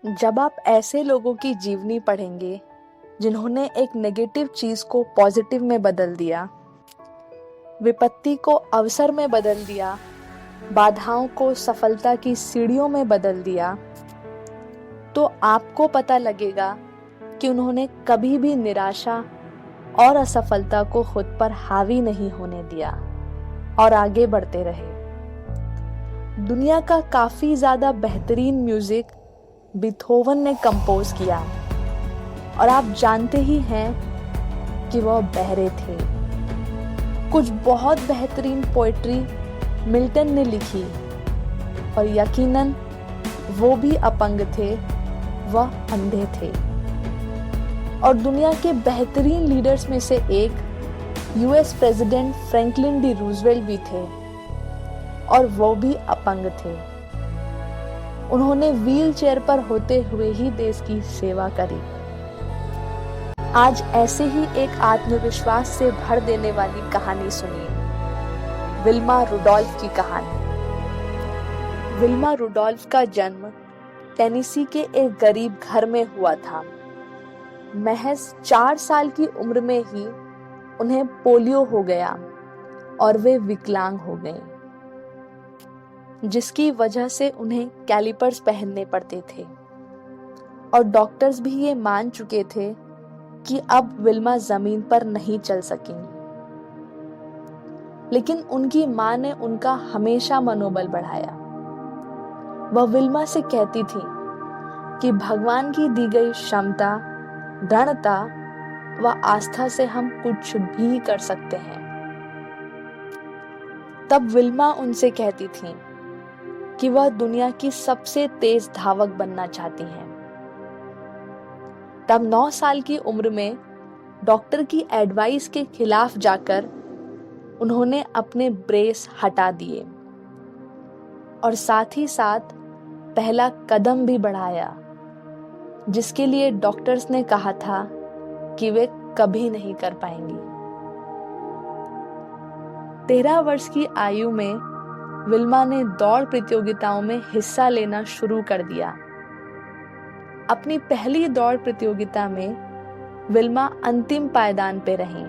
जब आप ऐसे लोगों की जीवनी पढ़ेंगे जिन्होंने एक नेगेटिव चीज को पॉजिटिव में बदल दिया, विपत्ति को अवसर में बदल दिया, बाधाओं को सफलता की सीढ़ियों में बदल दिया, तो आपको पता लगेगा कि उन्होंने कभी भी निराशा और असफलता को खुद पर हावी नहीं होने दिया और आगे बढ़ते रहे। दुनिया का काफी ज्यादा बेहतरीन म्यूजिक बीथोवन ने कंपोज किया और आप जानते ही हैं कि वह बहरे थे। कुछ बहुत बेहतरीन पोएट्री मिल्टन ने लिखी और यकीनन वो भी अपंग थे, वह अंधे थे। और दुनिया के बेहतरीन लीडर्स में से एक US president Franklin D Roosevelt भी थे और वो भी अपंग थे। उन्होंने व्हील चेयर पर होते हुए ही देश की सेवा करी। आज ऐसे ही एक आत्मविश्वास से भर देने वाली कहानी सुनिए, विल्मा रुडोल्फ की कहानी। विल्मा रुडोल्फ का जन्म टेनेसी के एक गरीब घर में हुआ था। महज 4 साल की उम्र में ही उन्हें पोलियो हो गया और वे विकलांग हो गए, जिसकी वजह से उन्हें कैलिपर्स पहनने पड़ते थे और डॉक्टर्स भी ये मान चुके थे कि अब विल्मा जमीन पर नहीं चल सकेंगी। लेकिन उनकी मां ने उनका हमेशा मनोबल बढ़ाया। वह विल्मा से कहती थी कि भगवान की दी गई क्षमता, दृढ़ता व आस्था से हम कुछ भी कर सकते हैं। तब विल्मा उनसे कहती थी कि वह दुनिया की सबसे तेज धावक बनना चाहती हैं। तब 9 साल की उम्र में डॉक्टर की एडवाइस के खिलाफ जाकर उन्होंने अपने ब्रेस हटा दिए और साथ ही साथ पहला कदम भी बढ़ाया, जिसके लिए डॉक्टर्स ने कहा था कि वे कभी नहीं कर पाएंगी। 13 वर्ष की आयु में विल्मा ने दौड़ प्रतियोगिताओं में हिस्सा लेना शुरू कर दिया। अपनी पहली दौड़ प्रतियोगिता में विल्मा अंतिम पायदान पे रहीं,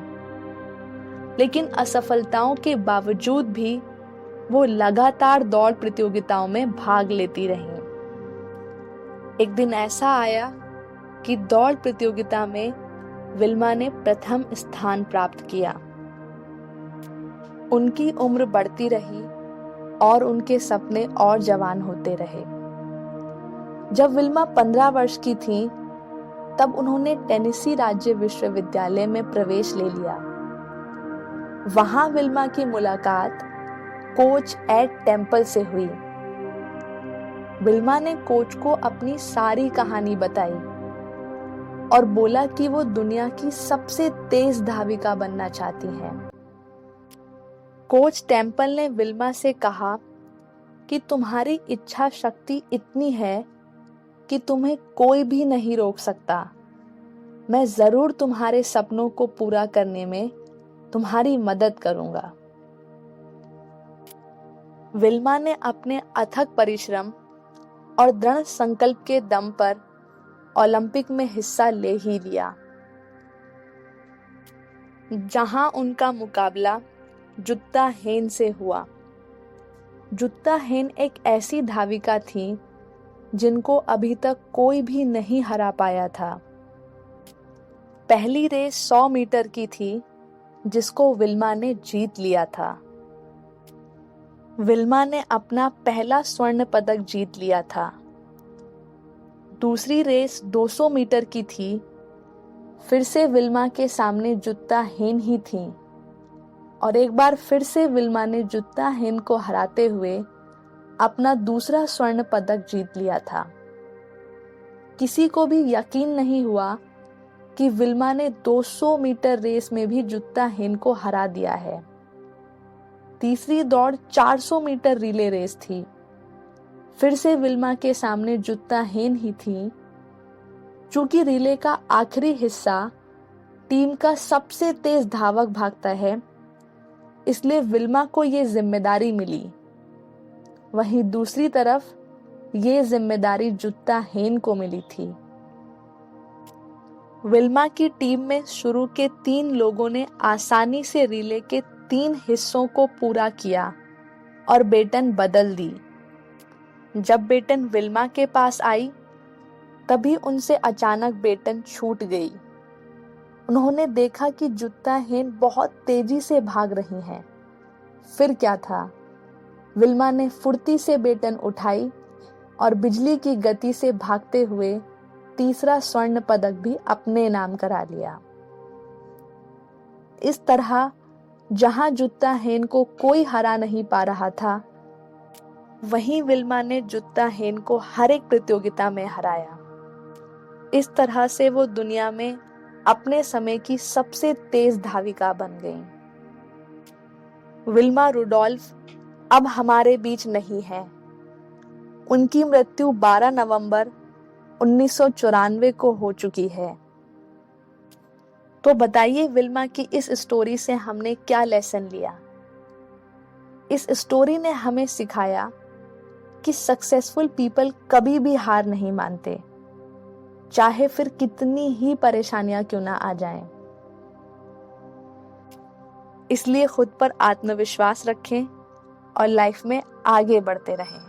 लेकिन असफलताओं के बावजूद भी वो लगातार दौड़ प्रतियोगिताओं में भाग लेती रहीं। एक दिन ऐसा आया कि दौड़ प्रतियोगिता में विल्मा ने प्रथम स्थान प्राप्त किया। उनकी उम्र बढ़ती रही और उनके सपने और जवान होते रहे। जब विल्मा 15 वर्ष की थी, तब उन्होंने टेनेसी राज्य विश्वविद्यालय में प्रवेश ले लिया। वहां विल्मा की मुलाकात कोच एड टेम्पल से हुई। विल्मा ने कोच को अपनी सारी कहानी बताई और बोला कि वो दुनिया की सबसे तेज धाविका बनना चाहती हैं। कोच टेम्पल ने विल्मा से कहा कि तुम्हारी इच्छा शक्ति इतनी है कि तुम्हें कोई भी नहीं रोक सकता। मैं जरूर तुम्हारे सपनों को पूरा करने में तुम्हारी मदद करूंगा। विल्मा ने अपने अथक परिश्रम और दृढ़ संकल्प के दम पर ओलंपिक में हिस्सा ले ही लिया, जहां उनका मुकाबला जुत्ता हेन से हुआ। जुत्ता हेन एक ऐसी धाविका थी जिनको अभी तक कोई भी नहीं हरा पाया था। पहली रेस 100 मीटर की थी, जिसको विल्मा ने जीत लिया था। विल्मा ने अपना पहला स्वर्ण पदक जीत लिया था। दूसरी रेस 200 मीटर की थी। फिर से विल्मा के सामने जुत्ता हेन ही थी और एक बार फिर से विल्मा ने जुत्ता हेन को हराते हुए अपना दूसरा स्वर्ण पदक जीत लिया था। किसी को भी यकीन नहीं हुआ कि विल्मा ने 200 मीटर रेस में भी जुत्ता हेन को हरा दिया है। तीसरी दौड़ 400 मीटर रिले रेस थी। फिर से विल्मा के सामने जुत्ता हेन ही थी। चूंकि रिले का आखिरी हिस्सा टीम का सबसे तेज धावक भागता है, इसलिए विल्मा को ये जिम्मेदारी मिली। वहीं दूसरी तरफ ये जिम्मेदारी जुत्ता हेन को मिली थी। विल्मा की टीम में शुरू के 3 लोगों ने आसानी से रिले के 3 हिस्सों को पूरा किया और बेटन बदल दी। जब बेटन विल्मा के पास आई, तभी उनसे अचानक बेटन छूट गई। उन्होंने देखा कि जुत्ता हेन बहुत तेजी से भाग रही हैं। फिर क्या था? विल्मा ने फुर्ती से बेटन उठाई और बिजली की गति से भागते हुए तीसरा स्वर्ण पदक भी अपने नाम करा लिया। इस तरह जहां जुत्ता हेन को कोई हरा नहीं पा रहा था, वहीं विल्मा ने जुत्ता हेन को हर एक प्रतियोगिता में हराया। इस तरह से वो दुनिया में अपने समय की सबसे तेज धाविका बन गईं। विल्मा रुडोल्फ अब हमारे बीच नहीं है। उनकी मृत्यु 12 नवंबर 1994 को हो चुकी है। तो बताइए, विल्मा की इस स्टोरी से हमने क्या लेसन लिया? इस स्टोरी ने हमें सिखाया कि सक्सेसफुल पीपल कभी भी हार नहीं मानते, चाहे फिर कितनी ही परेशानियां क्यों ना आ जाएं। इसलिए खुद पर आत्मविश्वास रखें और लाइफ में आगे बढ़ते रहें।